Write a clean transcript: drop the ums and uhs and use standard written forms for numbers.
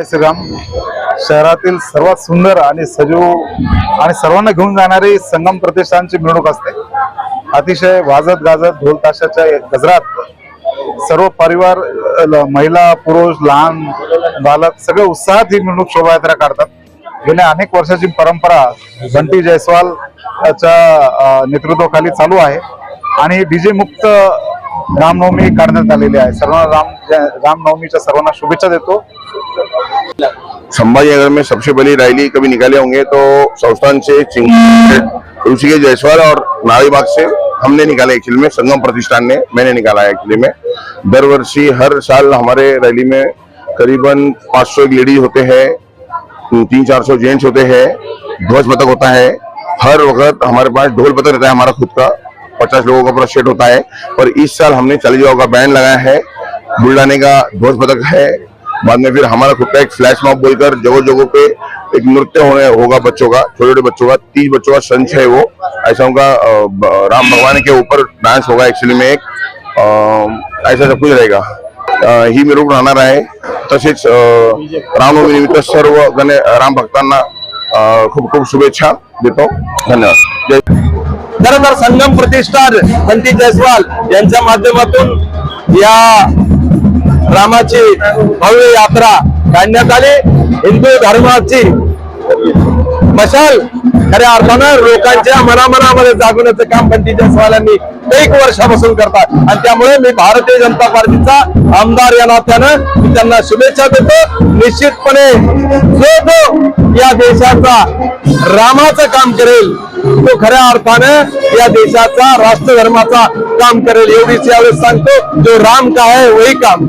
श्रीराम शहरातील सर्वात सुंदर आणि सजीव आणि सर्वांना घेऊन जाणारी संगम प्रतिष्ठानची मिरवणूक असते। अतिशय वाजत गाजत ढोल ताशाच्या गजरात सर्व परिवार, महिला, पुरुष, लहान बालक सगळे उत्साहात ही मिरवणूक शोभायात्रा काढतात। गेल्या अनेक वर्षाची परंपरा बंटी जयस्वालच्या नेतृत्वाखाली चालू आहे आणि डीजे मुक्त रामनवमी काढण्यात आलेली आहे। सर्वांना रामनवमीच्या सर्वांना शुभेच्छा देतो। संभाजीनगर में सबसे बड़ी रैली कभी निकाले होंगे तो संस्थान से ऋषिकेश जायसवाल और नारीबाग से हमने निकाला। एक्चुअली में संगम प्रतिष्ठान ने, मैंने निकाला है। एक्चुअली में दरवर्षी हर साल हमारे रैली में करीबन 500 लेडीज होते हैं, 300-400 जेंट्स होते हैं, ध्वज पथक होता है। हर वक्त हमारे पास ढोल पथक रहता है हमारा खुद का, 50 लोगों का पूरा सेट होता है। और इस साल हमने 40 लोगों का बैंड लगाया है, बुलडाने का ध्वज पथक है। बाद में फिर हमारा खुद का एक फ्लैश मॉब बोलकर जगह जगह पे एक नृत्य होगा बच्चों का, छोटे छोटे बच्चों का, 30 बच्चों का संच है वो, ऐसा उनका राम भगवान के ऊपर डांस होगा। एक्चुअली में एक ऐसा सब कुछ रहेगा। ही मिरवणूक राहणार आहे। तसेच रामनवमी निमित्त सर्व राम भक्तांना खूप खूप शुभेच्छा देतो। धन्यवाद। खरं तर संगम प्रतिष्ठान बंटी जयस्वाल यांच्या माध्यमातून या रामाची भव्य यात्रा काढण्यात आली। हिंदू धर्माची मशाल खऱ्या अर्थानं लोकांच्या मनामध्ये जागवण्याचं काम बंटी जयस्वाल यांनी एक वर्षापासून करतात आणि त्यामुळे मी भारतीय जनता पार्टीचा आमदार या नात्यानं मी त्यांना शुभेच्छा देतो। निश्चितपणे जो या देशाचा रामाचं काम करेल तो खऱ्या अर्थानं या देशाचा राष्ट्र धर्माचा काम करेल एवढीच यावेळेस सांगतो। जो राम का है वही काम